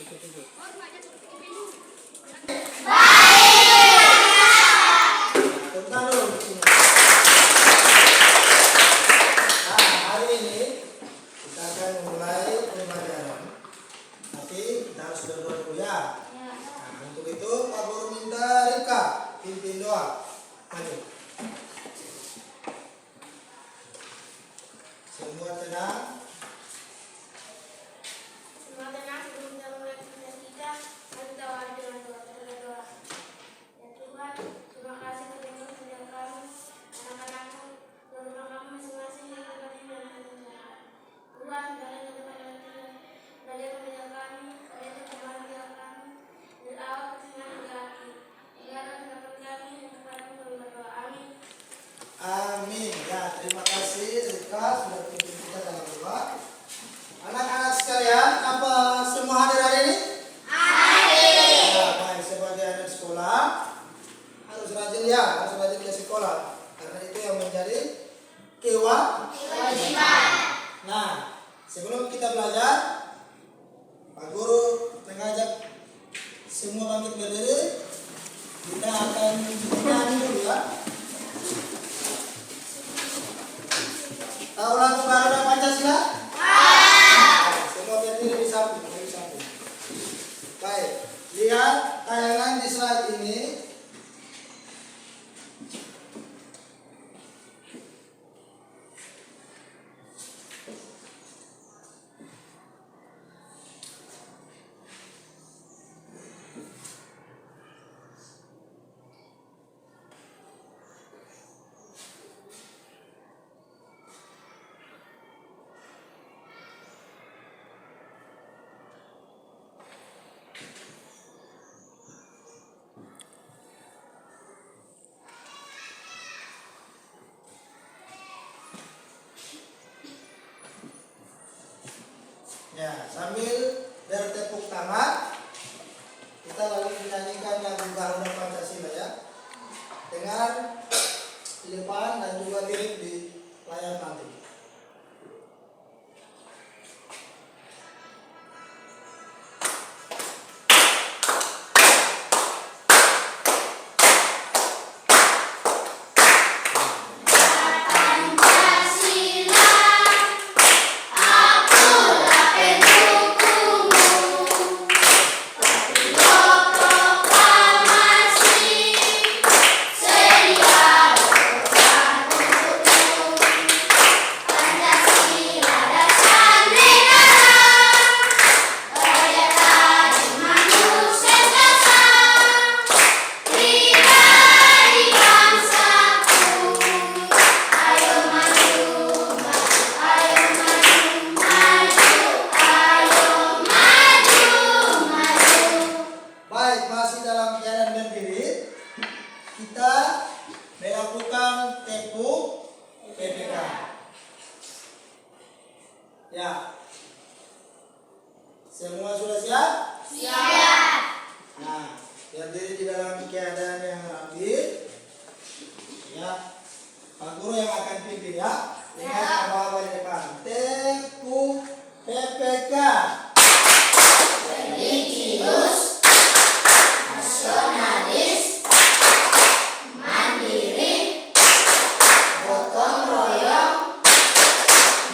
Hari ini kita akan memulai pembelajaran. Tapi kita harus berdoa dulu ya. Nah, untuk itu Pak Guru minta Rika pimpin doa. Maju. Semua tenang. Amin. Ya, terima kasih Rika sudah pimpin kita dalam doa. Anak-anak sekalian, apa semua hadir hari ini? Hadir. Ya, baik, sebagai anak sekolah harus rajin ya, harus rajin ke sekolah karena itu yang menjadi kewajiban. Nah, sebelum kita belajar, Pak Guru mengajak semua bangkit berdiri. Kita akan nyanyi dulu ya. Tahu lagu Garuda Pancasila? Semua berdiri di samping. Baik, lihat tayangan di slide ini. Ya, sambil bertepuk tangan, kita lalu menyanyikan lagu Garuda Pancasila ya, dengan di depan dan juga lirik di layar nanti. Ya, semua sudah siap? Siap. Nah, berdiri di dalam keadaan yang rapi. Ya, Pak Guru yang akan pimpin ya. Dengan abang-abang di depan. Tepu PPK. Religius, nasionalis, mandiri, gotong royong,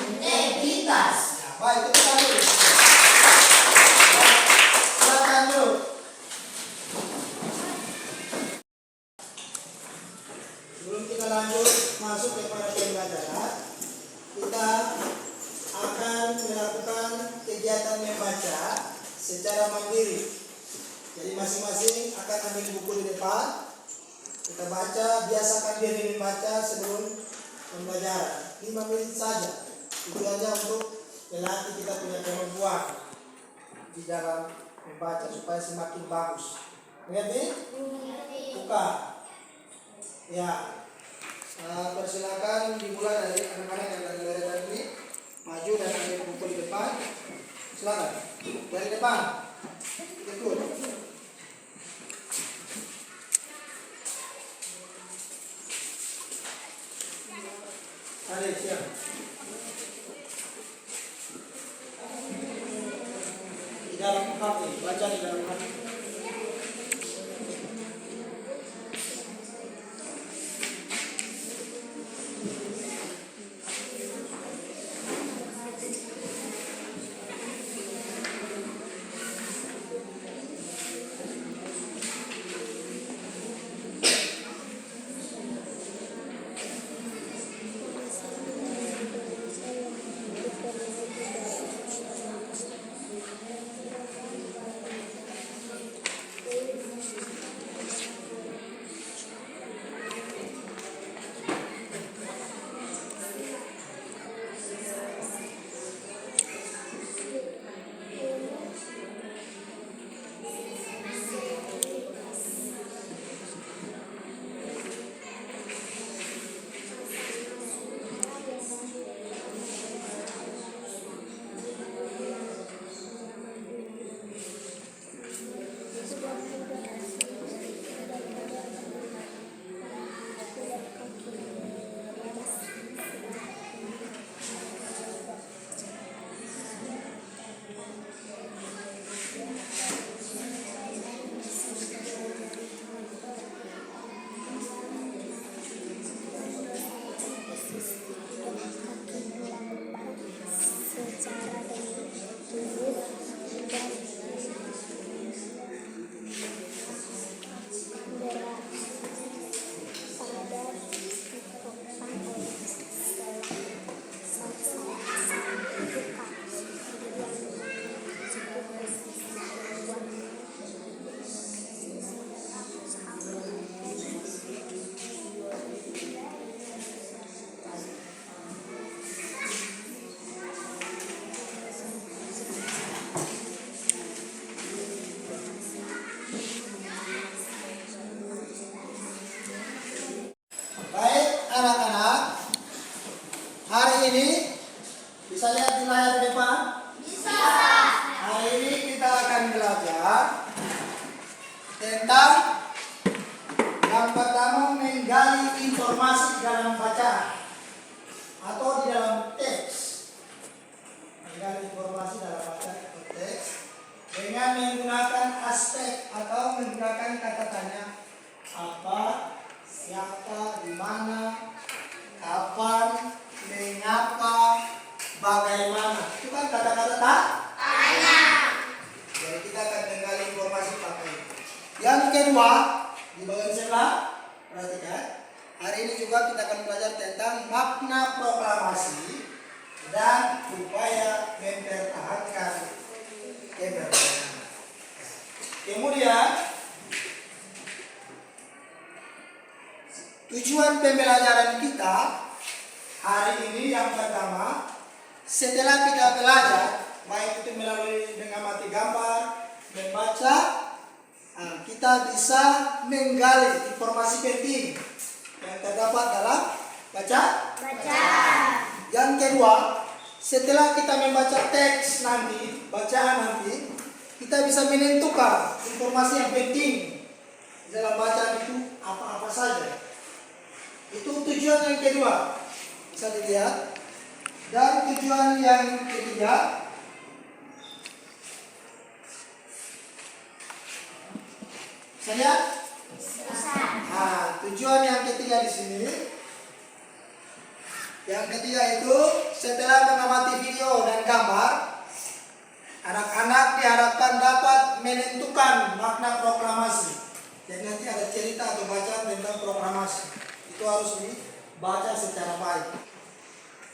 integritas. Nah, baik, kita dulu. Silakan dulu. Sebelum kita lanjut masuk kepada pembelajaran, kita akan melakukan kegiatan membaca secara mandiri. Jadi masing-masing akan ambil buku di depan. Kita baca, biasakan diri membaca sebelum pembelajaran. 5 menit saja. Tujuannya untuk melatih kita punya kemampuan di dalam membaca supaya semakin bagus. Mengerti? Buka. Ya. Persilakan dimulai dari anak-anak yang dari leretan ini. Maju dan ambil buku di depan. Silakan. Dari depan. Ikut. Adik, siap. Di dalam hati. Hari ini bisa lihat di layar depan. Bisa. Hari ini kita akan belajar tentang yang pertama menggali informasi dalam bacaan atau di dalam teks. Menggali informasi dalam bacaan atau teks dengan menggunakan aspek atau menggunakan kata tanya apa, siapa, di mana, kapan, mengapa, bagaimana. Itu kan kata-kata Tanya. jadi kita akan menggali informasi pakai. Yang kedua, di bagian sebelah, perhatikan. Hari ini juga kita akan belajar tentang makna proklamasi dan upaya mempertahankan kemerdekaan. Kemudian, tujuan pembelajaran kita hari ini yang pertama, setelah kita belajar, baik itu melalui mengamati gambar, membaca, kita bisa menggali informasi penting yang terdapat dalam baca. Yang kedua, setelah kita membaca teks nanti, bacaan nanti, kita bisa menentukan informasi yang penting dalam bacaan itu apa-apa saja. Itu tujuan yang kedua, bisa dilihat. Dan tujuan yang ketiga, saya. Tujuan yang ketiga di sini. Yang ketiga itu setelah mengamati video dan gambar, anak-anak diharapkan dapat menentukan makna proklamasi. Jadi nanti ada cerita atau bacaan tentang proklamasi. Itu harus dibaca secara baik.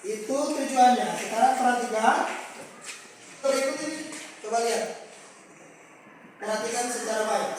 Itu tujuannya. Sekarang perhatikan. Berikut ini, coba lihat. Perhatikan secara baik.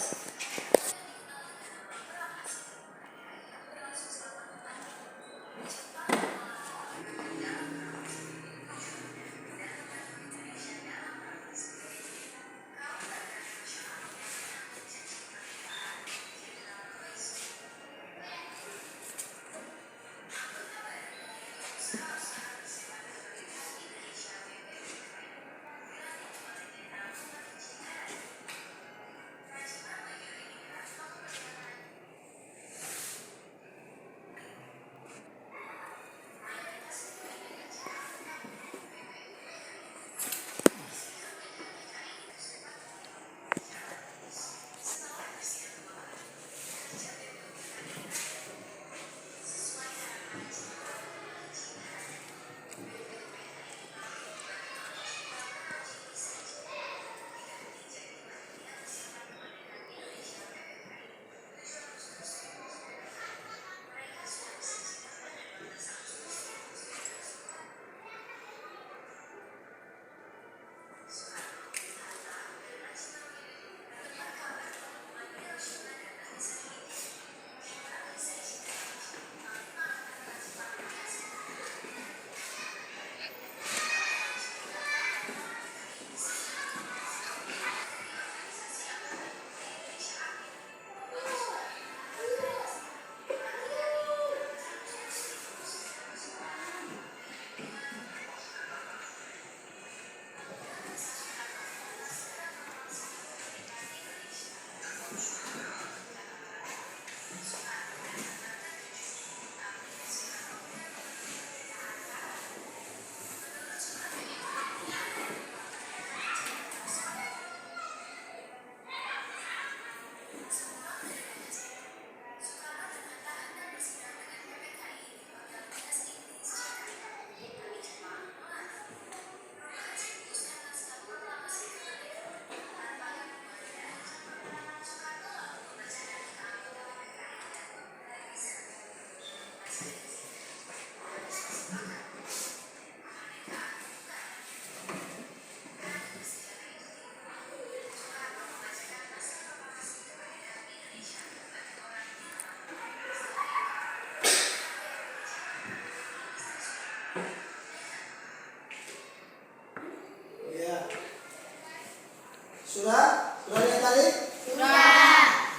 Sudah? Sudah lihat tadi? Sudah.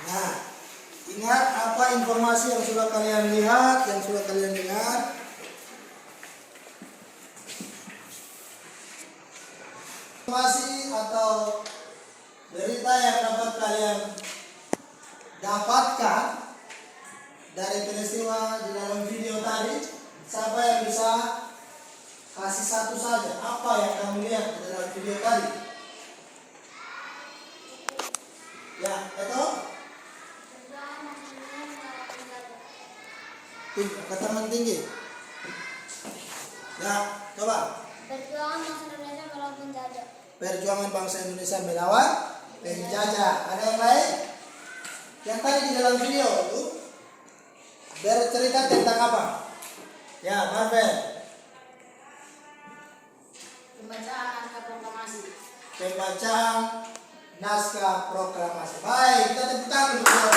Nah, ingat apa informasi yang sudah kalian lihat, yang sudah kalian dengar? Informasi atau berita yang dapat kalian dapatkan dari peristiwa di dalam video tadi, siapa yang bisa kasih satu saja apa yang kamu lihat di dalam video tadi? Ya, itu keterangan tinggi. Ya, coba. Perjuangan bangsa Indonesia melawan penjajah. Perjuangan bangsa Indonesia melawan penjajah. Ada yang lain? Yang tadi di dalam video itu bercerita tentang apa? Ya, Marvel. Pembacaan naskah proklamasi. Pembacaan naskah proklamasi. Baik, kita tepuk tangan untuk dia.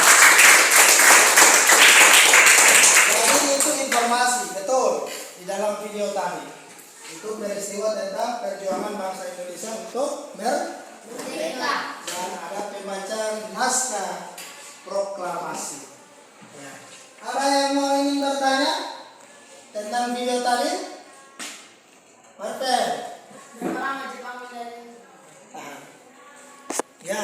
Jadi itu informasi betul di dalam video tadi. Itu peristiwa tentang perjuangan bangsa Indonesia untuk Merdeka. dan ada pembacaan naskah proklamasi. Ya. Ada yang mau ingin bertanya tentang video tadi? Marvel. Berapa lama Jepang menjajah? Nah. Ya.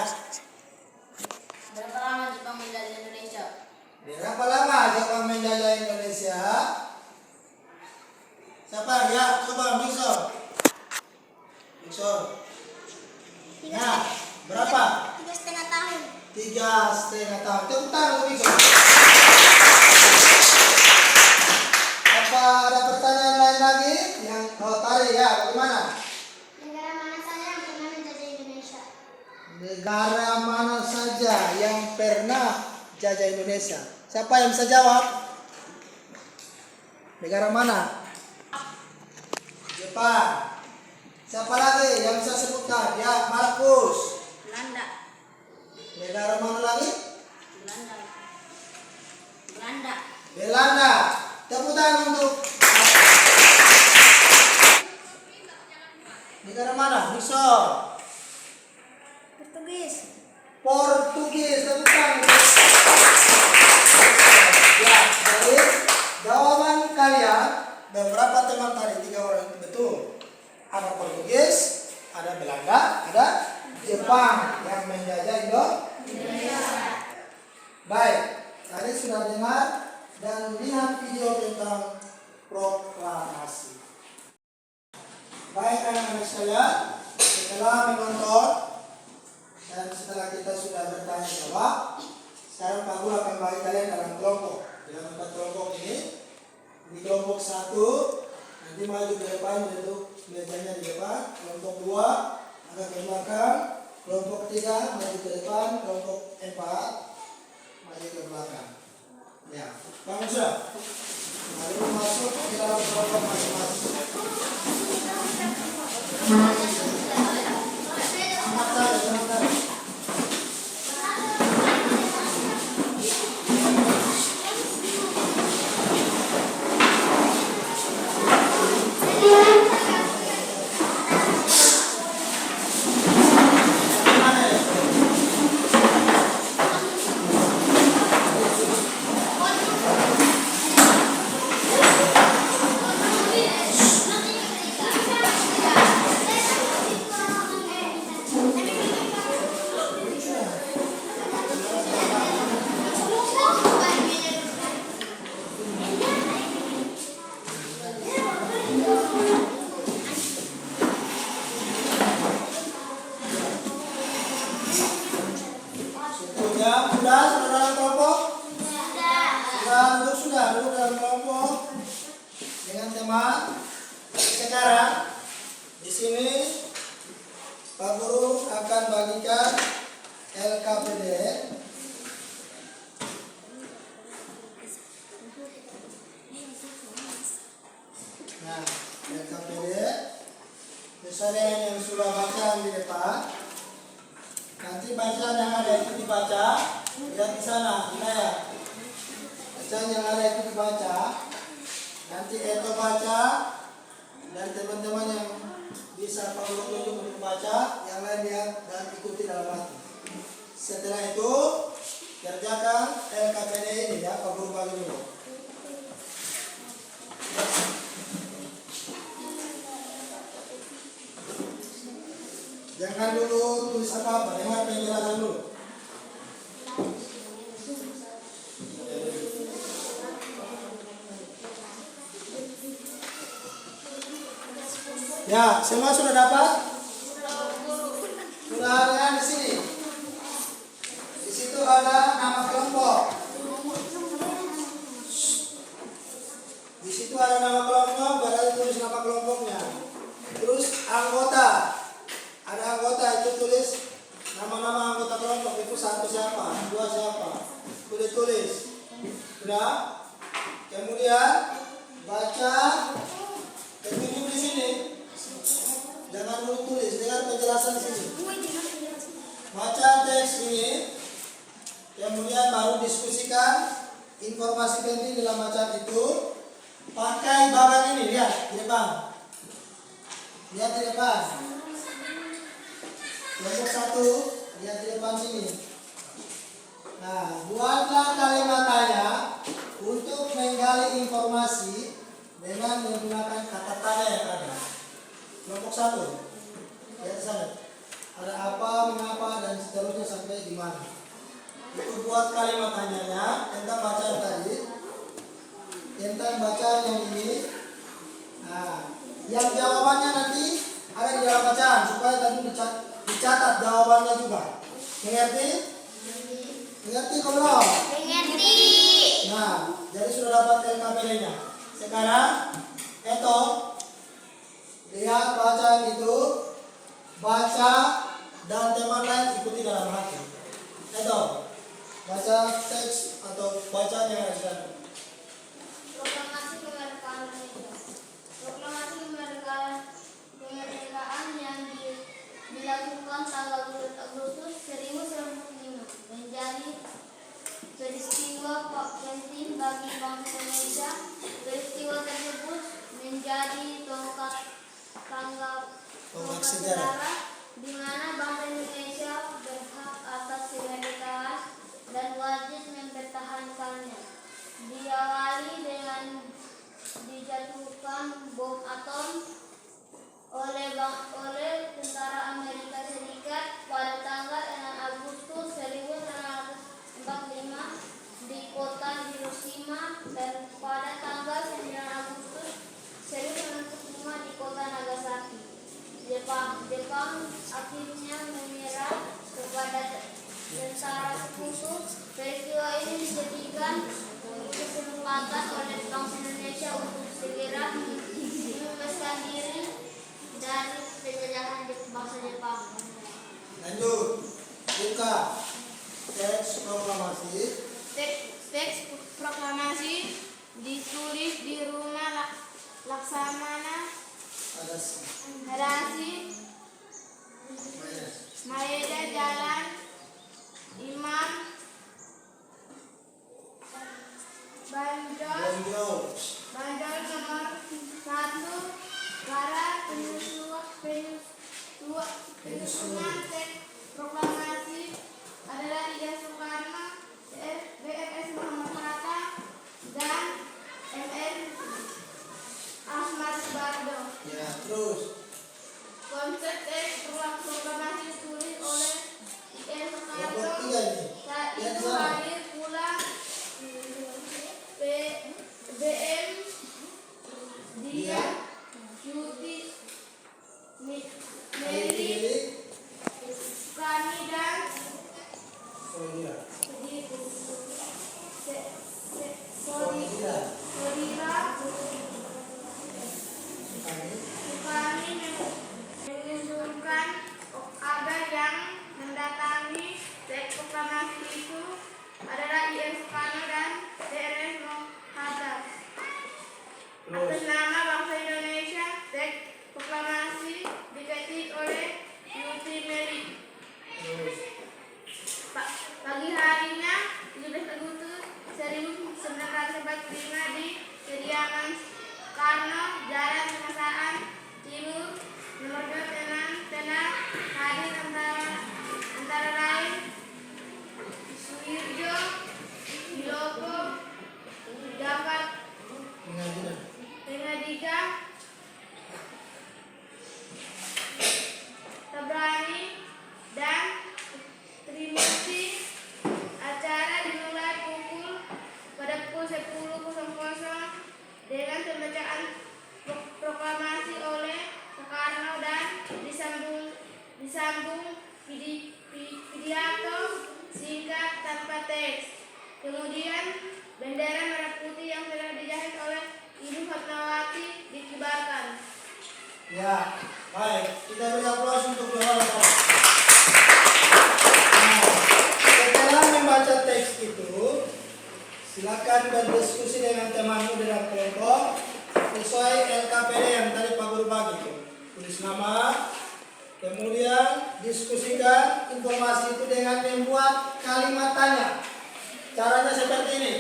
Berapa lama Jepang menjajah Indonesia? Berapa lama Jepang menjajah Indonesia? Siapa? Ya, coba Mixon. Nah, berapa? 3,5 tahun. 3,5 tahun. Tepuk tangan untuk Mixon. Apa ada pertanyaan lain lagi? Yang tadi ya, bagaimana? Negara mana saja yang pernah menjajah Indonesia? Negara mana saja yang pernah jajah Indonesia? Siapa yang bisa jawab? Negara mana? Jepang. Siapa lagi yang bisa sebutkan? Ya, Markus. Belanda. Negara mana lagi? Belanda. Belanda. Belanda. Tepuk tangan untuk negara mana? Mixon. Portugis. Portugis. Tepuk tangan. Ya, jadi jawaban kalian beberapa teman tadi 3 orang itu betul. Ada Portugis, ada Belanda, ada Jepang yang menjajah Indonesia. Baik, tadi sudah dengar dan lihat video tentang proklamasi. Baik anak-anak sekalian, setelah menonton dan setelah kita sudah bertanya jawab, sekarang Pak Guru akan bagi kalian dalam kelompok. Dalam 4 kelompok ini, di kelompok 1 nanti maju ke depan, duduk mejanya di depan. Kelompok 2 agak ke belakang. Kelompok 3 maju ke depan. Kelompok 4 maju ke belakang. Ya, Bang Musa, mari masuk ke dalam kelompok masing-masing. Angkat saja, angkat. Sudah duduk dalam kelompok dengan teman. Sekarang di sini Pak Guru akan bagikan LKPD. Nah, LKPD misalnya yang sudah bacaan di depan, nanti bacaan yang ada itu dibaca. Lihat di sana, saya bacaan yang ada itu dibaca. Nanti Eto baca dan teman-teman yang bisa Pak Guru tunjuk untuk baca, yang lain lihat dan ikuti dalam hati. Setelah itu kerjakan LKPD ini ya, Pak Guru bagi dulu. Jangan dulu tulis apa-apa, dengar penjelasan dulu. Ya, semua sudah dapat? Sudah ada di sini. Di situ ada nama kelompok. Di situ ada nama kelompok, berarti tulis nama kelompoknya. Terus anggota. Ada anggota itu tulis nama-nama anggota kelompok itu satu siapa, dua siapa. Sudah tulis. Sudah. Kemudian baca ketujuh di sini. Jangan dulu tulis, dengar penjelasan di sini. Baca teks ini, kemudian baru diskusikan informasi penting dalam bacaan itu. Pakai bagan ini, lihat di depan. Lihat di depan. Kelompok 1, lihat di depan sini. Nah, buatlah kalimat tanya untuk menggali informasi dengan menggunakan kata tanya yang ada. Kelompok 1, lihat di sana. Ada apa, mengapa, dan seterusnya sampai di mana. Itu buat kalimat tanyanya tentang bacaan tadi. Tentang bacaan yang ini. Nah, yang jawabannya nanti ada di dalam bacaan supaya tadi dicatat jawabannya juga. Mengerti? Mengerti kok belum? Mengerti. Nah, jadi sudah dapat LKPD-nya. Sekarang, Eto, lihat bacaan itu, baca dan teman lain ikuti dalam hati. Eto, baca teks atau bacaan yang ada di sana. Proklamasi kemerdekaan Indonesia. Proklamasi kemerdekaan yang dilakukan tanggal 2 Agustus 1945 menjadi peristiwa penting bagi bangsa Indonesia. Peristiwa tersebut menjadi tonggak sejarah di mana bangsa Indonesia berhak atas kemerdekaan dan wajib mempertahankannya. Diawali dengan dijatuhkan bom atom oleh tentara Amerika Serikat pada tanggal 6 Agustus 1945 di kota Hiroshima dan pada tanggal 9 Agustus 1945 di kota Nagasaki. Jepang akhirnya menyerah kepada tentara sekutu. Peristiwa ini dijadikan kesempatan oleh bangsa Indonesia untuk segera membebaskan diri dari penjajahan bangsa Jepang. Lanjut, buka teks proklamasi. Teks proklamasi ditulis di rumah Laksamana Hadasi Maeda, Jalan Imam Banjol nomor 1, Barat. Penyusunan teks proklamasi adalah Ida Soekarno, BFS Muhammad Hatta, dan MR Ahmad Bardo. Ya, terus. Konsep teks proklamasi ditulis oleh Ida Soekarno. Kelompok 3 ini. Saat Lihat itu sana. hadir pula BM Dia Yuti Mary Kani dan Oh iya. Sodira Kami. Kemudian bendera merah putih yang telah dijahit oleh Ibu Fatmawati dikibarkan. Ya, baik. Kita beri aplaus untuk doa. Nah, setelah membaca teks itu, silakan berdiskusi dengan temanmu dalam kelompok sesuai LKPD yang tadi Pak Guru bagi. Tulis nama, kemudian diskusikan informasi itu dengan membuat kalimat tanya. Caranya seperti ini.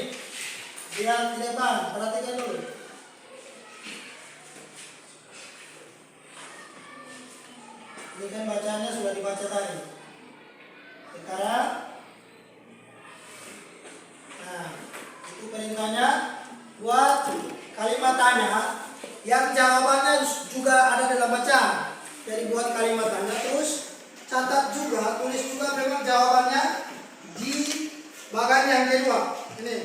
Lihat di depan, perhatikan dulu. Ini kan bacanya sudah dibaca tadi. Sekarang, nah, itu perintahnya. Buat kalimat tanya yang jawabannya juga ada dalam bacaan. Jadi buat kalimat tanya, terus catat juga, tulis juga memang jawabannya di bagian yang kedua. Ini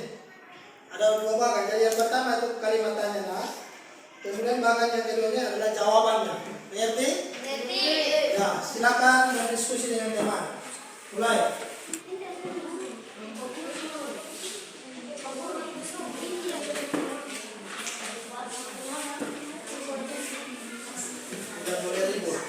ada dua bagian. Jadi yang pertama itu kalimat tanya, nah, kemudian bagian yang keduanya adalah jawabannya. Mengerti? Ya, silakan berdiskusi dengan teman. Mulai. Tidak boleh ribut.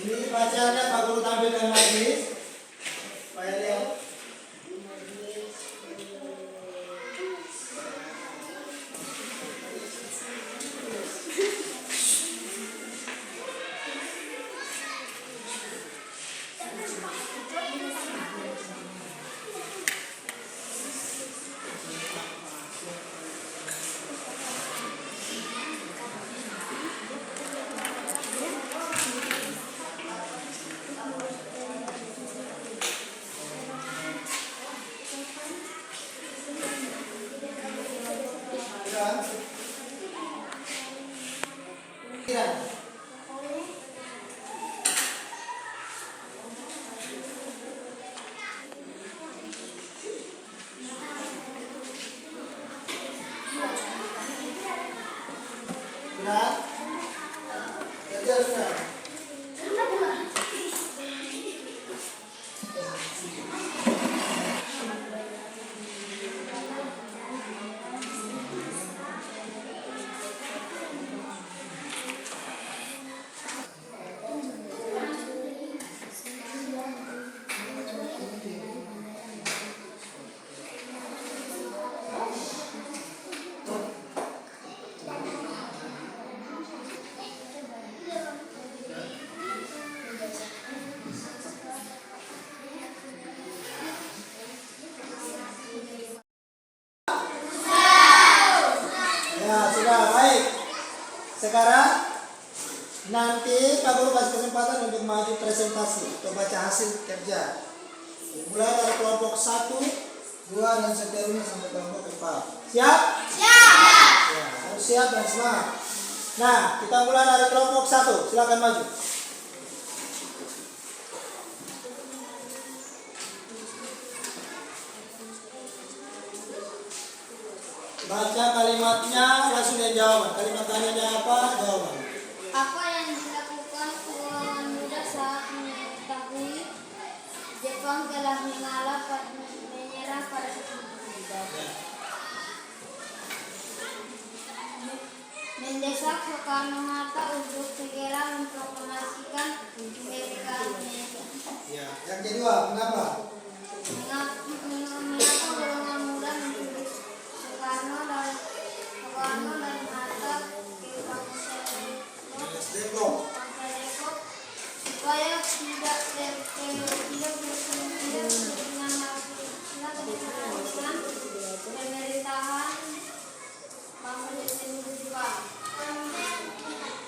Ini bacaannya Pak Guru tampilkan lagi. Supaya lihat. Pikiran. Pikiran. Kerja sudah. Ya, sudah baik. Sekarang nanti Pak Guru kasih kesempatan untuk maju presentasi atau baca hasil kerja. Mulai dari kelompok 1, 2 dan seterusnya sampai kelompok 4. Siap? Siap. Ya, harus siap dan semangat. Nah, kita mulai dari kelompok 1. Silakan maju. Baca kalimatnya, langsung dia jawab. Kalimat tanyanya apa? Jawaban. Apa yang dilakukan golongan muda saat mengetahui Jepang telah menyerah pada 1917? Mendesak Soekarno-Hatta untuk segera memproklamasikan kemerdekaan Indonesia. Ya, yang kedua, kenapa? Mengapa golongan muda menuduh Soekarno dan Hatta ke Bangsa Depok. supaya tidak bersedia dengan pemerintahan Bangsa Jepang.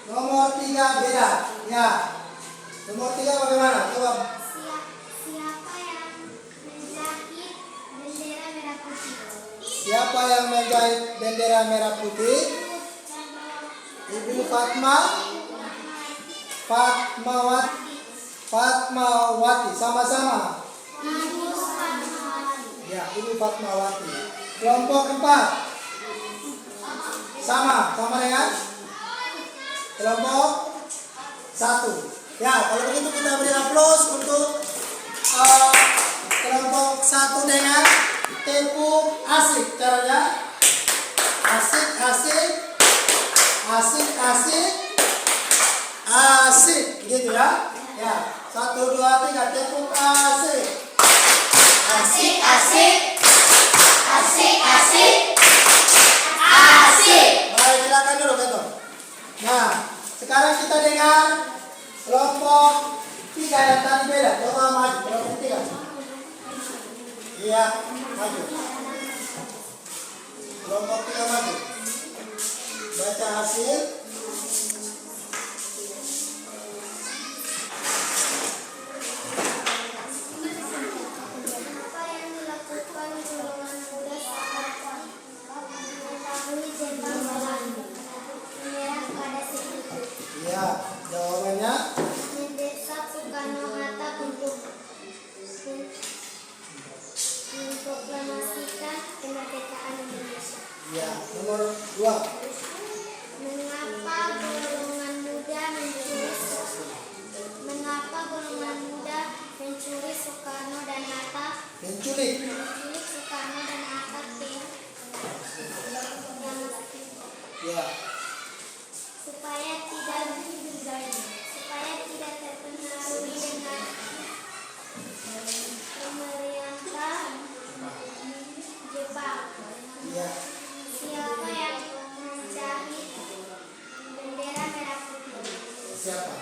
Nomor 3 beda. Ya. Nomor 3 bagaimana? Coba. Siapa yang menjahit bendera merah putih? Siapa yang menjahit bendera merah putih? Ibu Fatmawati. Sama-sama. Ibu Fatmawati. Ya, Ibu Fatmawati. Kelompok 4. Sama dengan kelompok 1. Ya, kalau begitu kita beri aplaus untuk kelompok 1 dengan tepuk asik. Caranya asik gitu ya. Ya, 1 2 3 tepuk asik. Baik, silakan dulu Beto. Nah, sekarang kita dengar kelompok 3 yang tadi beda. Coba maju kelompok 3. Iya, maju. Kelompok 3 maju. Baca hasil. Apa yang dilakukan golongan muda saat mengetahui jembatan merah pada saat itu? Iya, jawabannya Mendesak Soekarno-Hatta untuk memproklamasikan kemerdekaan Indonesia. iya. Nomor 2. Mengapa golongan muda mencuri Soekarno dan Hatta Menculik. Ya. supaya tidak terpengaruhi dengan pemerintah Jepang. Ya. Siapa yang menjahit bendera merah putih? Siapa?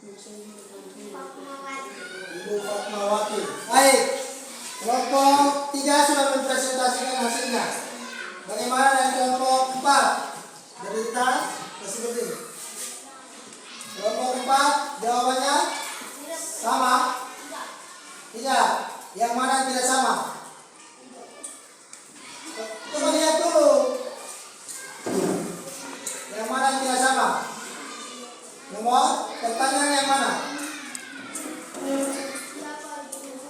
Ibu Fatmawati. Ibu Fatmawati. Baik. Kelompok 3 sudah mempresentasikan hasilnya. Bagaimana dengan kelompok 4? Berita seperti ini. Kelompok 4 jawabannya sama? Tidak. Yang mana yang tidak sama? Coba lihat dulu. Yang mana yang tidak sama? Nomor pertanyaan yang mana?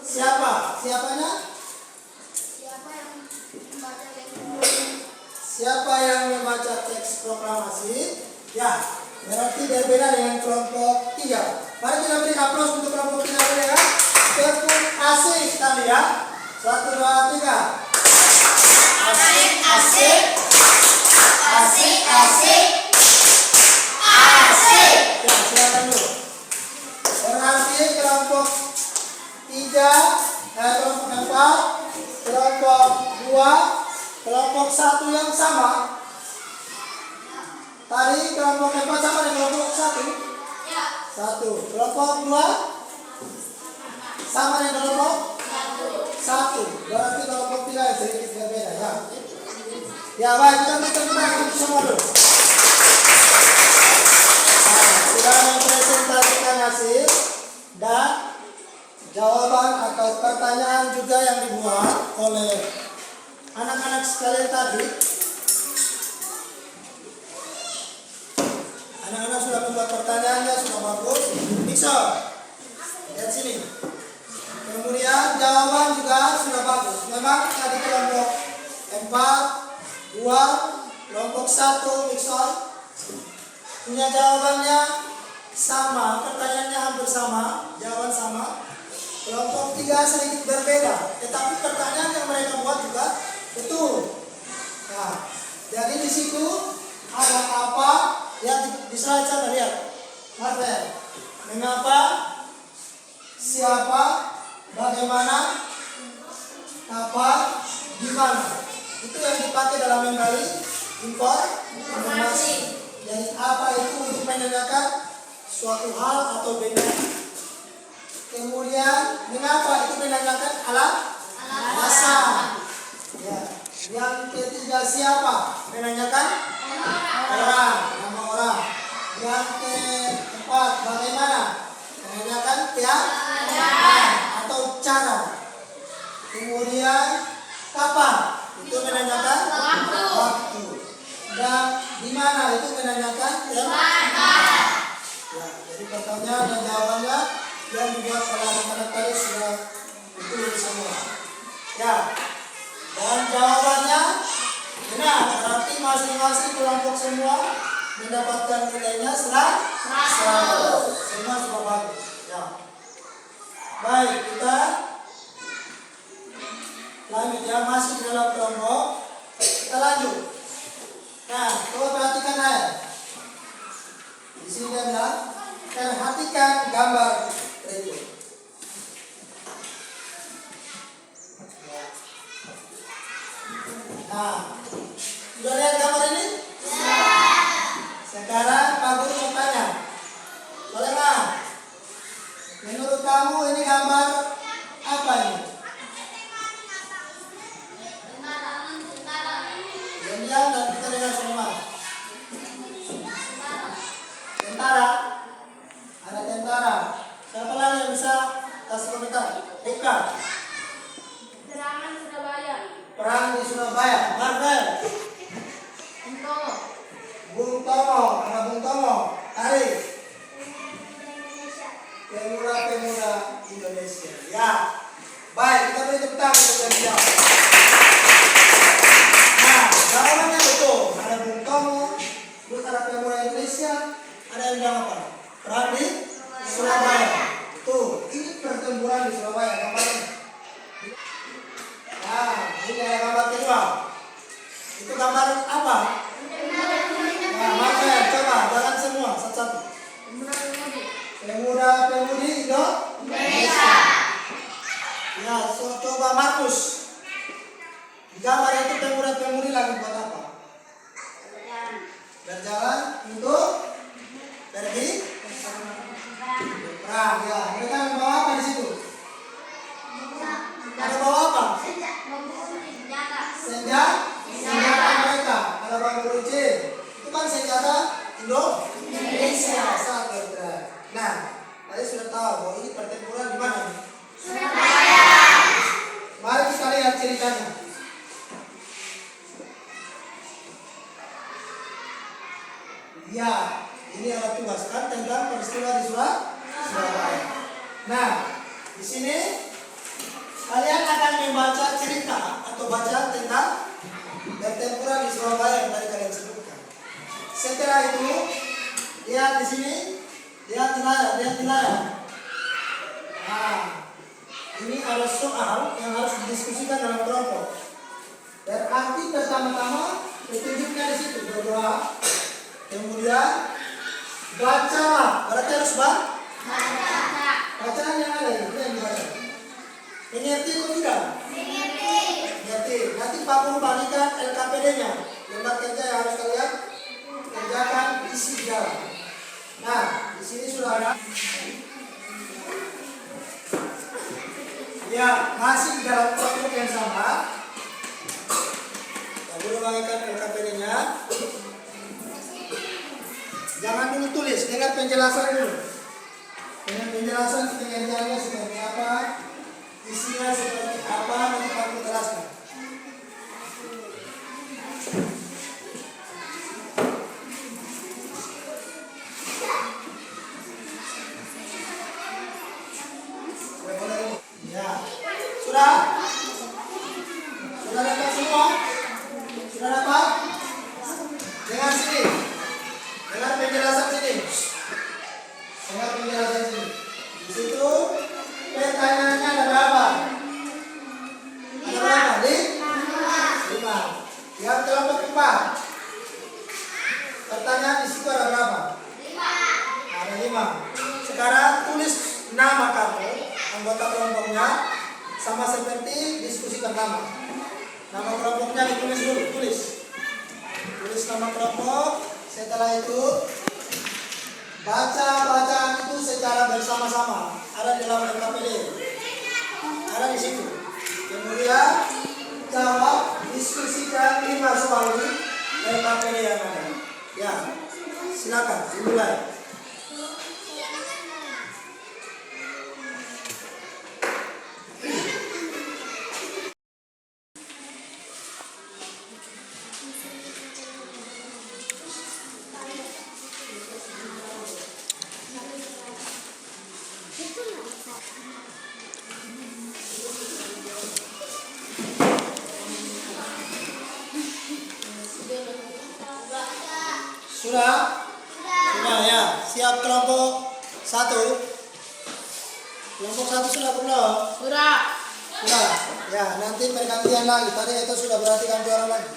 Siapa? Siapanya? Siapa yang membaca teks proklamasi? Ya, berarti berbeda dengan kelompok 3. Mari kita beri aplaus untuk kelompok 3 boleh ya? Tepuk asik sekali ya. 1 2 3. Ya, silakan dulu. Berarti kelompok 3, kelompok 4, kelompok 2, kelompok 1 yang sama. Tadi kelompok 4 sama dengan kelompok 1. 1. Kelompok 2 sama dengan kelompok 1. Berarti kelompok 3 yang sedikit berbeda ya. Ya baik, kita beri tepuk tangan untuk semua dulu. Sudah mempresentasikan hasil dan jawaban atau pertanyaan juga yang dibuat oleh anak-anak sekalian tadi. Anak-anak sudah membuat pertanyaannya, sudah bagus. Nixon, lihat sini. Kemudian jawaban juga sudah bagus. Memang tadi kelompok 4, 2, kelompok 1, Nixon punya jawabannya sama, pertanyaannya hampir sama, jawaban sama. Kelompok 3 sedikit berbeda, tetapi pertanyaan yang mereka buat juga betul. Nah, jadi di situ ada apa yang di slide sana lihat. Marvel, mengapa, siapa, bagaimana, apa, di mana. Itu yang dipakai dalam menggali informasi. Jadi apa itu untuk menanyakan suatu hal atau benda. Kemudian mengapa itu menanyakan alasan. Ya. Yang ketiga siapa? Menanyakan orang, nama orang. Yang keempat, bagaimana? Menanyakan tiada atau cara. Kemudian kapan? Itu menanyakan waktu. Dan di mana? Itu menanyakan tempat. Ya, jadi pertanyaan dan jawabannya yang dibuat oleh anak-anak tadi sudah ditulis semua. Ya, dan jawabannya benar. Berarti masing-masing kelompok semua mendapatkan nilainya 100. Semua sudah bagus. Ya. Baik, kita lanjut ya, masih di dalam kelompok. Kita lanjut. Nah, coba perhatikan ayat. Di sini dia bilang, perhatikan gambar berikut. Nah, sudah lihat gambar ini? Sekarang Pak Guru mau tanya, boleh nggak? Menurut kamu ini gambar apa ini? Diam dan kita dengar semua. Tentara. Ada tentara. Siapa lagi yang bisa kasih komentar? Buka. Serangan Surabaya. Perang di Surabaya. Marvel. Bung Tomo. Ada Bung Tomo. Tarik. Pemuda-pemuda Indonesia. Ya. Baik, kita beri tepuk tangan untuk dia. Nah, jawabannya betul. Ada Bung Tomo, terus ada pemuda Indonesia, ada yang bilang apa? Perang di Surabaya. Tuh, ini pertempuran di Surabaya gambarnya. Nah, ini ada gambar kedua. Itu gambar apa? Nah, Marvel, coba jalan semua satu-satu. Pemuda-pemudi Indonesia. Ya, so, coba Markus. Di gambar itu pemuda-pemudi lagi buat apa? Berjalan untuk pergi perang. Ya, mereka membawa apa di situ? Ada bawa apa? Senjata mereka. Ada Bang Guruji. Itu kan senjata Indonesia. Sangat keren. Nah, tadi sudah tahu bahwa ini pertempuran di mana? Surabaya. Mari kita lihat ceritanya. Ya, ini ada tugas kan tentang peristiwa di Surabaya. Nah, di sini kalian akan membaca cerita atau baca tentang pertempuran di Surabaya yang tadi kalian sebutkan. Setelah itu, lihat di sini, lihat di layar. Nah, ini ada soal yang harus didiskusikan dalam kelompok. Berarti pertama-tama petunjuknya di situ berdoa. Kemudian bacalah, berarti harus bacaan yang ada ini yang dibaca. Mengerti atau tidak? Mengerti. Nanti Pak Guru bagikan LKPD-nya, lembar kerja yang harus kalian kerjakan isi di dalam. Nah, di sini sudah ada. Ya, masih di dalam kelompok yang sama. Pak Guru bagikan LKPD-nya. Jangan dulu tulis, dengar penjelasan dulu. Dengan penjelasan pengertiannya seperti apa, isinya seperti apa, nanti Pak Guru jelaskan. Ya, sudah? Sudah dapat semua? Sudah dapat? Dengar sini. Dengar penjelasan sini. Dengar penjelasan sini. Di situ pertanyaannya ada berapa? Ada berapa? 5. Yang kelompok 4. Pertanyaan di situ ada berapa? 5. Ada 5. Sekarang tulis nama kamu, anggota kelompoknya, sama seperti diskusi pertama. Nama kelompoknya ditulis dulu, tulis. Tulis nama kelompok. Setelah itu baca bacaan itu secara bersama-sama. Ada di dalam LKPD. Ada di situ. Kemudian jawab, diskusikan 5 soal ini LKPD yang ada. Ya. Silakan dimulai. Sudah? Sudah ya. Siap kelompok 1. Kelompok 1 sudah belum? Sudah. Sudah. Ya, nanti pergantian lagi. Tadi itu sudah berarti ganti orang lagi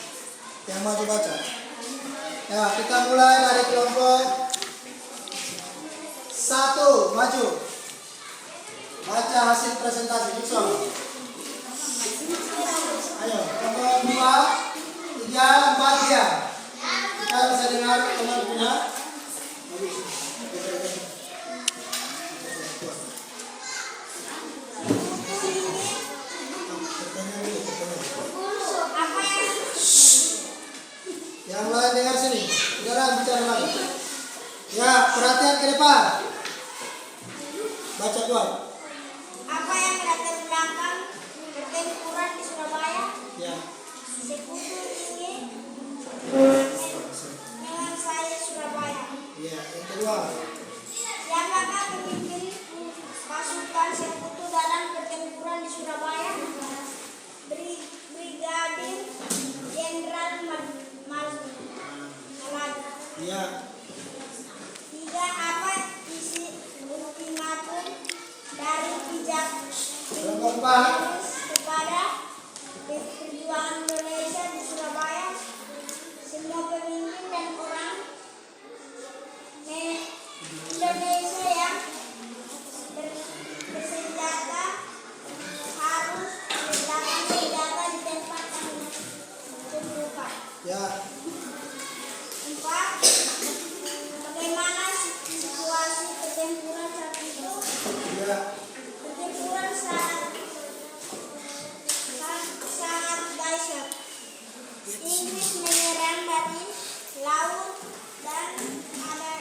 yang maju baca. Ya, kita mulai dari kelompok 1. Maju. Baca hasil presentasi. Yusuf. Ayo, kelompok 2, 3, 4 ya. Kita bisa dengar teman punya. Yang lain dengar sini. Jangan bicara lagi. Ya, perhatian ke depan. Baca kuat. Apa yang melatar belakang pertempuran di Surabaya? Ya. Sekutu ingin menguasai Surabaya. Ya, yang kedua. Siapakah pemimpin pasukan sekutu dalam pertempuran di Surabaya? Brigadir Jenderal Maladi. Ya. 3. Apa isi ultimatum dari pijak Kelompok 4. kepada perjuangan Indonesia di Surabaya? Semua pemimpin dan orang Indonesia yang bersenjata harus meletakkan senjata di tempat yang ditentukan. Ya. 4. Bagaimana situasi pertempuran saat itu? Ya. Pertempuran sangat dahsyat. Inggris menyerang dari laut dan ada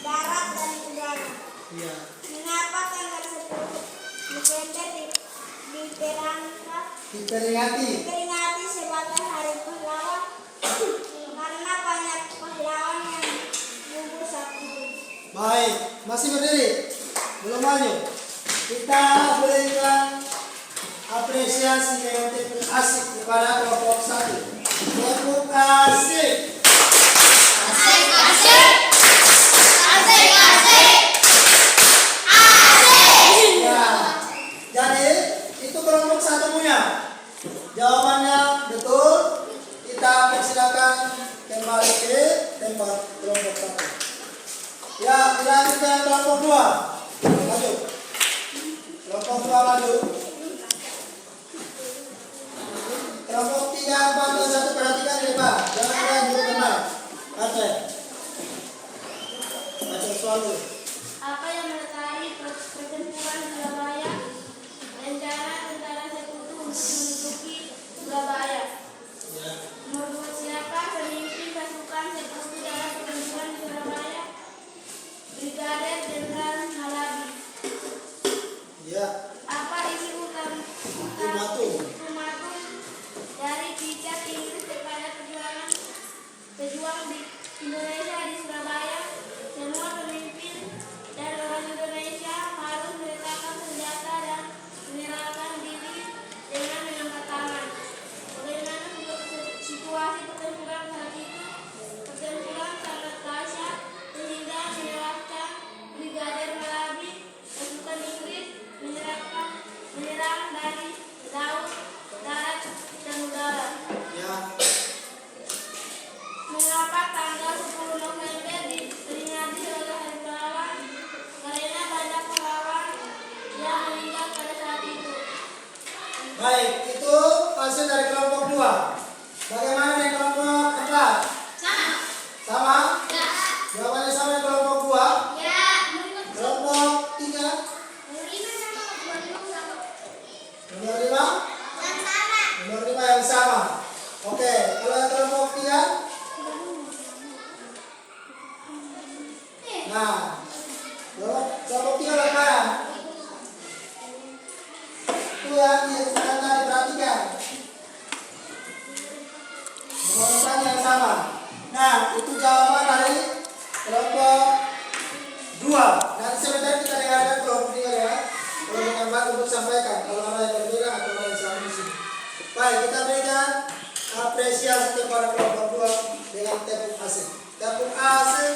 darat dan udara. Ya. Mengapa tanggal 10 November diperingati sebagai Hari Pahlawan? Karena banyak pahlawan yang gugur saat itu. Baik, masih berdiri. Belum maju. Kita berikan apresiasi yang asik kepada kelompok 1. Kelompok asik. Asik, asik. Asik, asik. Asik. Ya. Jadi itu kelompok 1 punya. Jawabannya betul. Kita persilakan kembali ke tempat kelompok 1. Ya, dilanjutkan kelompok 2. Maju. Kelompok 2 maju. Kelompok 3, 4, dan 1 perhatikan di depan. Jangan ada yang dulu kenal. Baca. Baca selalu. Apa yang melatar pertempuran Surabaya? Rencana tentara sekutu untuk menduduki Surabaya. Ya. Nomor 2, siapa pemimpin pasukan sekutu dalam pertempuran di Surabaya? Brigadir Jenderal Maladi. Ya. Apa isi Ultimatum. ultimatum dari pijak Inggris kepada pejuang di Indonesia di Surabaya? Semua pemimpin dan orang Indonesia harus meletakkan senjata dan menyerahkan diri dengan mengangkat tangan. Bagaimana situasi pertempuran saat itu? Pertempuran sangat dahsyat sehingga menewaskan Brigadir Maladi. Pasukan Inggris menyerang dari laut, darat, dan udara. Ya. Mengapa tanggal 10 November diperingati sebagai Hari Pahlawan? Karena banyak pahlawan yang meninggal pada saat itu. Baik, itu hasil dari kelompok 2. Bagaimana dengan kelompok 4? Sama. Sama? Ya. Jawabannya sama dengan kelompok 2. Ya. Kelompok 3. Nomor 5. Nomor 5 yang sama. Oke, kalau yang kelompok 3? Baik, kita berikan apresiasi kepada kelompok 2 dengan tepuk asik. Tepuk asik.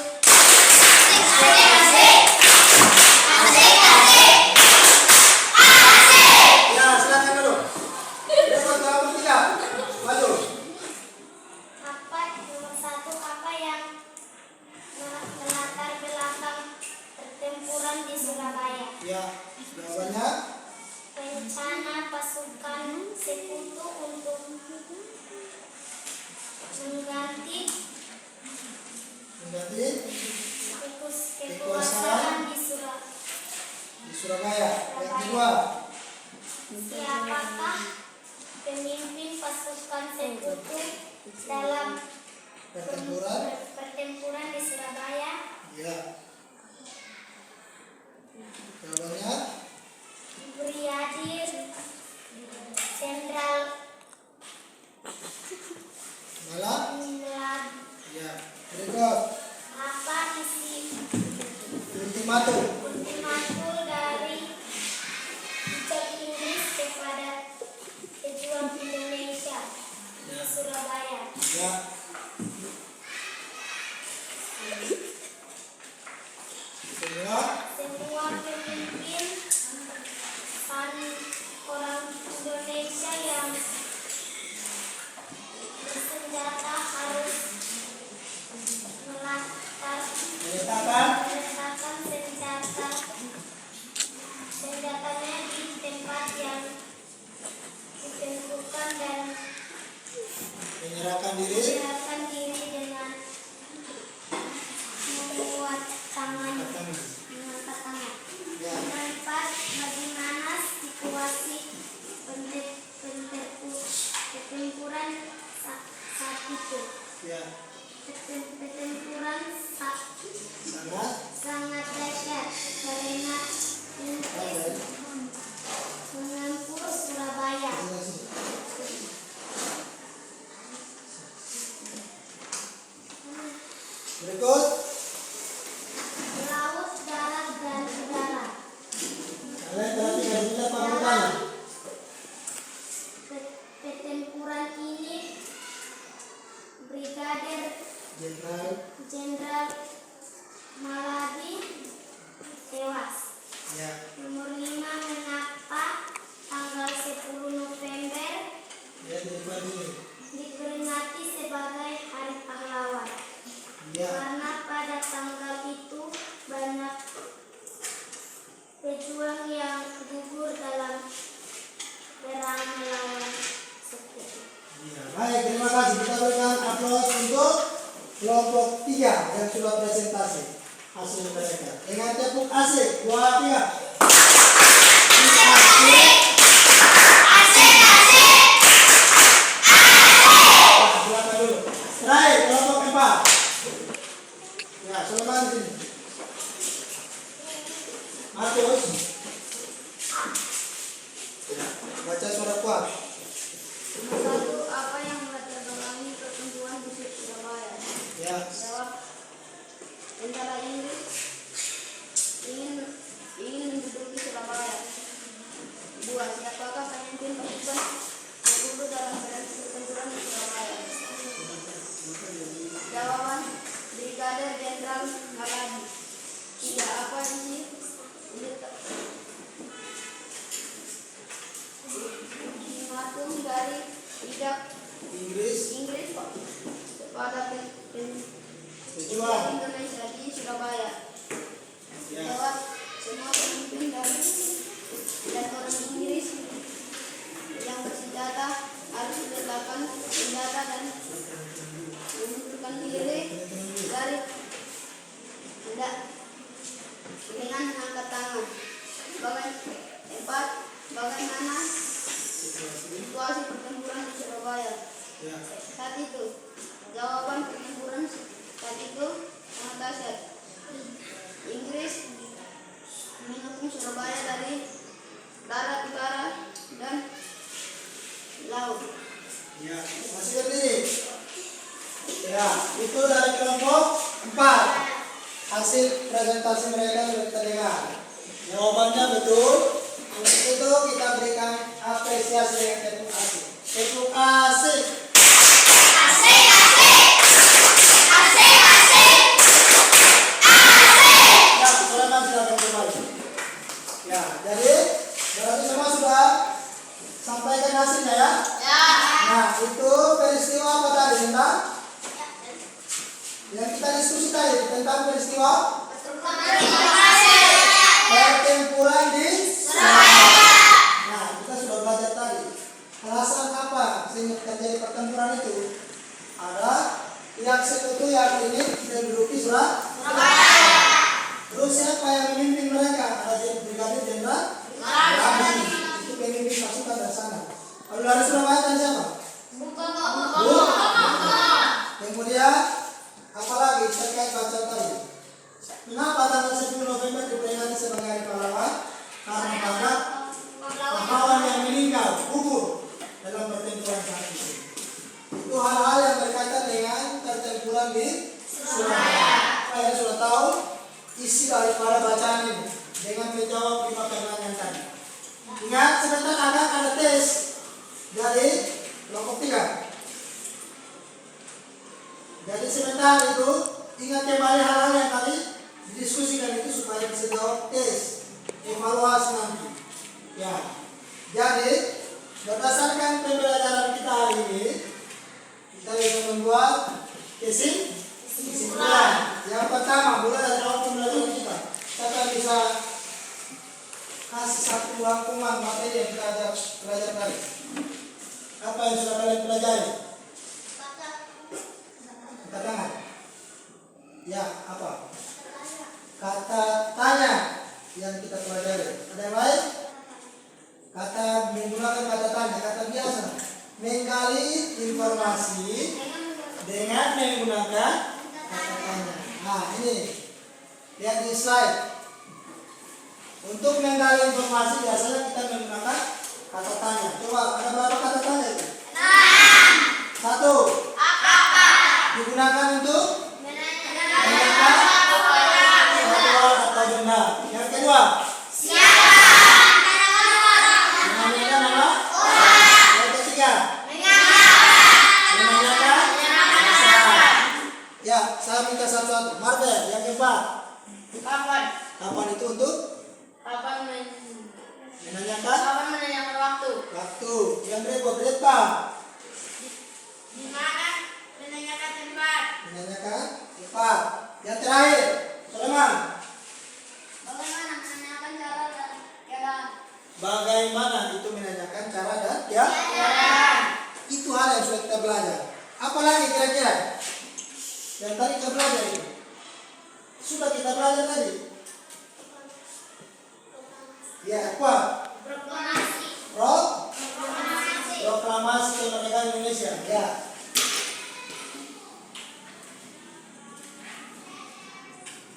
Ya, silakan dulu. Berikut kelompok 3. Maju. Apa nomor 1 apa yang melatar belakang pertempuran di Surabaya? Ya, jawabannya. Rencana pasukan Sekutu untuk mengganti kekuasaan di Surabaya. Yang kedua. Siapakah pemimpin pasukan Sekutu dalam pertempuran di Surabaya? Ya. Jawabannya. Brigadir Jenderal Malah. Milad. Ya. Berikut. Apa isi Ultimatum. ultimatum dari Richard Inggris kepada pejuang Indonesia di Surabaya? Ya. Semua pemimpin orang Indonesia yang bersenjata harus meletakkan senjatanya di tempat yang ditentukan dan Menyerahkan diri. menyerahkan diri dengan mengangkat tangan. Ya. Keempat, bagaimana situasi pertempuran saat itu? Ya. Pertempuran Sangat. sangat dahsyat karena Inggris mengampu Surabaya. Berikut. Laut, darat, dan udara. Kalian perhatikan dulu panggilan. Pertempuran ini Brigadir Jenderal. Jenderal Maladi tewas. Ya. Nomor 5, mengapa tanggal 10 November Ya, diperingati sebagai Hari Pahlawan? Ya. Karena pada tanggal itu banyak pejuang yang gugur dalam perang melawan sekutu. Ya. Baik, terima kasih. Kita berikan aplaus untuk kelompok 3 yang sudah presentasi hasil mereka. Dengan tepuk asik, 2 pihak. Silakan dulu. Terakhir, kelompok 4. Ya, Sulaiman di sini. Markus. Ya, baca suara kuat. Nomor 1 apa yang melatar belakangi pertempuran di Surabaya? Ya. Jawab. Tentara Inggris ingin menduduki Surabaya. 2. Siapakah pemimpin pasukan Sekutu dalam pertempuran di Surabaya? Jawaban. Brigadir Jenderal Maladi. 3. Apa isi ultimatum dari pihak Inggris. Inggris kepada Pejuang. Indonesia di Surabaya? Ya. Jawab. Semua pemimpin dan orang Inggris yang bersenjata harus meletakkan senjata dan mengundurkan diri dari tidak dengan mengangkat tangan. Bagaimana situasi pertempuran di Surabaya Ya. saat itu? Jawaban. Pertempuran saat itu sangat dahsyat. Inggris mengepung Surabaya dari darat, udara, dan laut. Ya, masih berdiri. Ya, itu dari kelompok 4. Hasil presentasi mereka sudah terdengar. Jawabannya betul. Untuk itu kita berikan apresiasi dengan tepuk asik. Tepuk hasilnya ya? Nah, itu peristiwa apa tadi tentang? Yang kita diskusi tadi tentang peristiwa pertempuran di Surabaya. Nah, kita sudah belajar tadi. Alasan apa sehingga terjadi pertempuran itu? Ada pihak sekutu yang ingin menduduki Surabaya. Terus siapa yang memimpin mereka? Ada Brigadir Jenderal Rabi. Itu pemimpin pasukan dari sana. Lalu dari Surabaya dan siapa? Kemudian apalagi terkait baca tadi. Kenapa tanggal 10 November diperingati sebagai Hari Pahlawan? Karena banyak pahlawan yang meninggal gugur dalam pertempuran saat itu. Itu hal-hal yang berkaitan dengan pertempuran di Surabaya. Saya sudah tahu isi daripada bacaan ini dengan menjawab 5 pertanyaan tadi. Ingat sebentar ada tes dari kelompok 3. Jadi sebentar itu ingat kembali hal-hal yang tadi didiskusikan itu supaya bisa jawab tes evaluasi nanti. Ya, jadi berdasarkan pembelajaran kita hari ini kita bisa membuat kesimpulan. Yang pertama, mulai dari awal pembelajaran kita bisa kasih satu rangkuman materi yang kita belajar tadi. Apa yang sudah kalian pelajari? Kata tangan. Ya, apa? Kata tanya yang kita pelajari. Ada yang lain? Kata menggunakan kata tanya, kata biasa. Menggali informasi dengan menggunakan kata tanya. Nah, ini lihat di slide. Untuk menggali informasi biasanya kita menggunakan kata tanya. Coba ada berapa kata tanya itu? 1. Digunakan untuk menanyakan suatu hal atau benda. Yang kedua, menanyakan nama orang. Yang ketiga, menanyakan masalah. Ya, saya minta satu-satu. Marvel, yang keempat. Kapan itu untuk? Menanyakan waktu. waktu. Yang berikut, Di mana menanyakan tempat. menanyakan tempat. Yang terakhir, Sulaiman. Bagaimana menanyakan cara dan cara. Bagaimana itu menanyakan cara dan ya? Itu hal yang sudah kita belajar. Apalagi kira-kira yang tadi kita belajar itu? Sudah kita belajar tadi. Ya, apa? Proklamasi kemerdekaan Indonesia. Ya.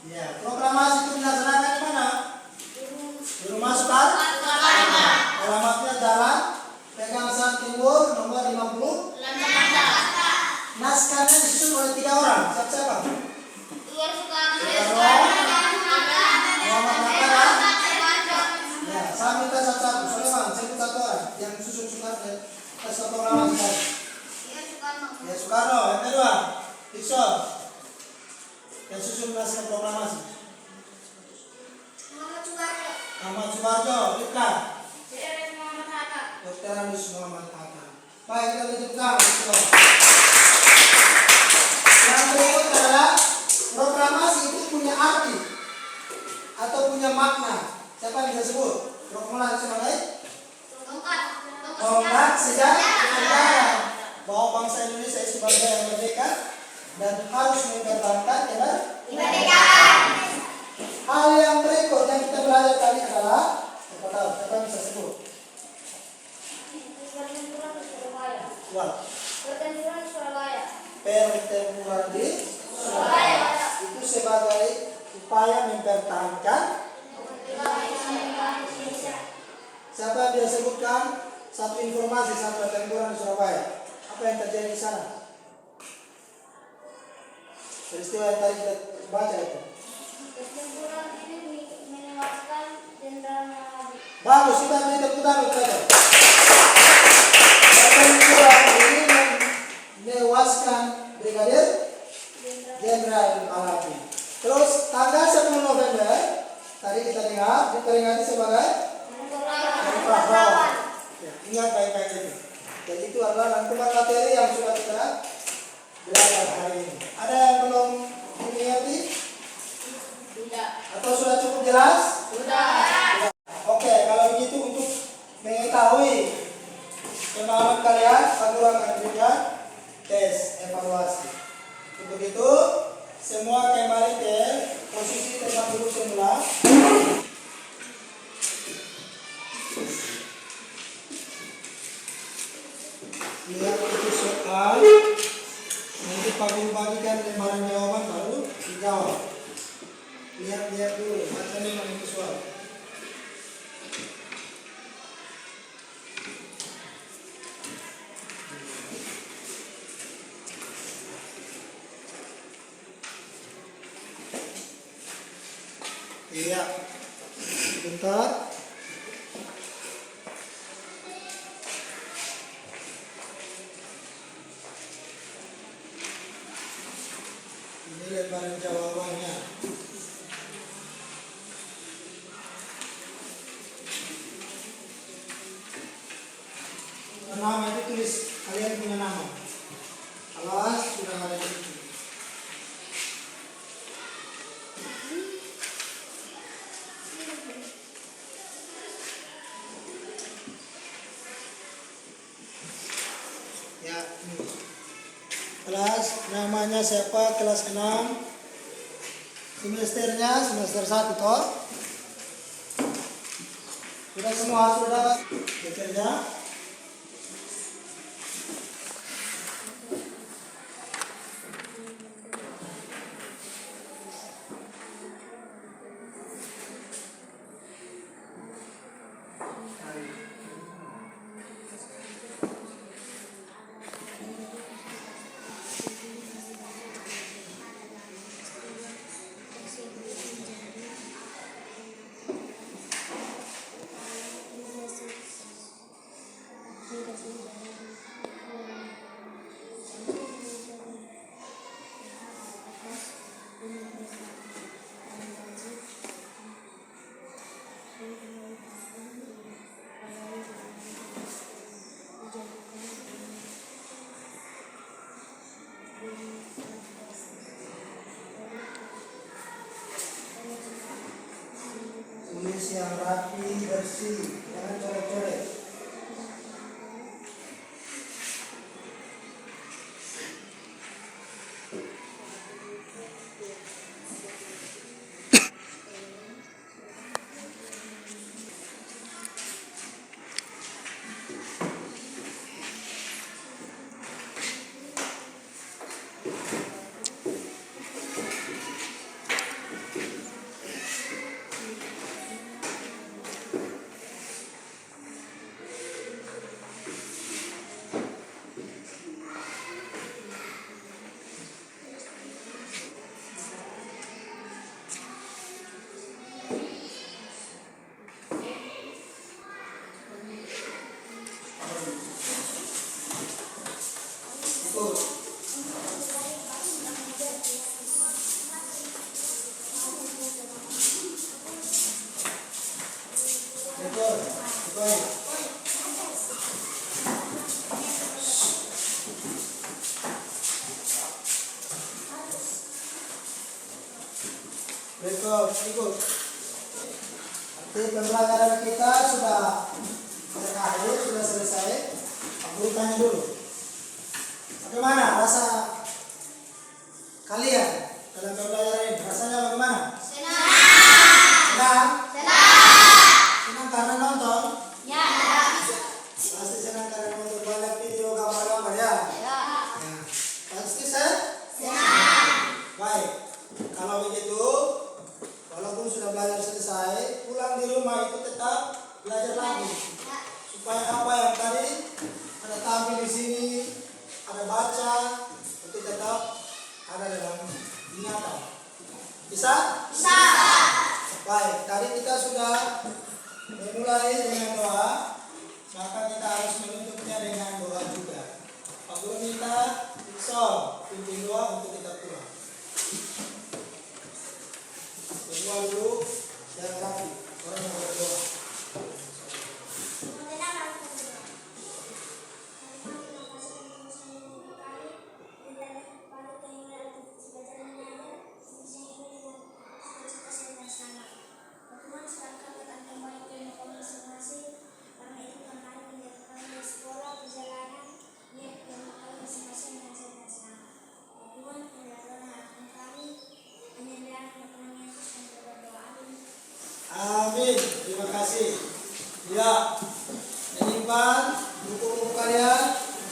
Ya, proklamasi itu dilaksanakan di mana? Di Rumah Soekarno. Alamatnya Jalan Pegangsaan Timur nomor 50. Naskahnya disusun oleh 3 orang. Siapa? Muhammad Hatta. Ya, saya minta satu-satu. Sulaiman, sebut satu orang yang susun Soekarno. Proklamasi tadi. Ya, Soekarno. Yang kedua, Dixon. Yang susun naskah proklamasi. Ahmad Subarjo, Rifka. Dr. Anus Muhammad Hatta. Baik, kita lanjutkan. Yang berikut adalah proklamasi itu punya arti atau punya makna. Siapa yang bisa sebut? Proklamasi sebagai tonggak sejarah bahwa bangsa Indonesia sebagai yang merdeka dan harus mempertahankan kemerdekaan. Hal yang berikut yang kita belajar tadi adalah siapa tahu? Siapa yang bisa sebut? Pertempuran di Surabaya. Wah, Pertempuran di Surabaya. pertempuran di Surabaya itu sebagai upaya mempertahankan. Siapa yang bisa sebutkan satu informasi saat pertempuran di Surabaya? Apa yang terjadi di sana? Peristiwa yang tadi kita baca itu. Pertempuran ini menewaskan Jenderal Rabi. Bagus, kita beri tepuk tangan saja. Pertempuran ini menewaskan Brigadir Jenderal Rabi. Terus tanggal 10 November tadi kita dengar diperingati sebagai Hari Pahlawan. Ya, ingat baik-baik itu. rangkuman materi yang sudah kita belajar hari ini. Ada yang belum dimengerti? Tidak. Atau sudah cukup jelas? Sudah. Oke, kalau begitu untuk mengetahui pemahaman kalian, Pak Guru akan berikan tes evaluasi. Untuk itu, semua kembali ke posisi tempat duduk semula. Lihat itu soal. Nanti Pak Guru bagikan lembaran jawaban baru dijawab. Lihat dulu, baca memang itu soal. Iya, bentar. Ini lembaran jawabannya. Nama itu tulis kalian punya nama. Alas sudah ada di situ. Ya, ini. Kelas namanya siapa? Kelas 6. Semesternya semester 1 toh. Sudah semua sudah bekerja. Tulis yang rapi, bersih, jangan coret-coret. Ikut. Nanti pembelajaran kita sudah berakhir, sudah selesai. Pak Guru tanya dulu. Bagaimana rasa kalian dalam pembelajaran ini? Rasanya bagaimana? Senang. Senang karena nonton? Ya. Pasti senang karena nonton banyak video gambar-gambar ya? Ya. Pasti senang. Baik. Kalau begitu, walaupun sudah belajar selesai, pulang di rumah itu tetap belajar lagi. Supaya apa yang tadi ada tampil di sini, ada baca, itu tetap ada dalam ingatan. Bisa? Bisa. Baik, tadi kita sudah memulai dengan doa, maka kita harus menutupnya dengan doa juga. Pak Guru minta pimpin doa untuk kita pulang. Semua dulu yang rapi, orang yang berdoa.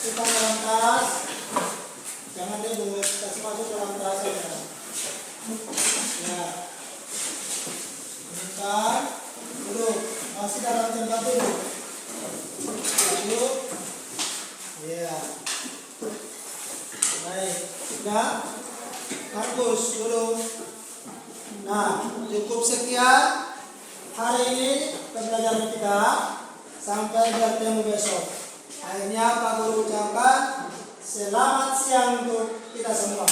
masukkan dalam tas. Jangan dibut, kasih masuk dalam tas saja. Ya. Bukan. Duduk. Masih dalam tempat duduk. Duduk. Ya. Baik. Sudah. Bagus. Duduk. Nah, cukup sekian hari ini pembelajaran kita. Sampai bertemu besok. Akhirnya Pak Guru ucapkan selamat siang untuk kita semua.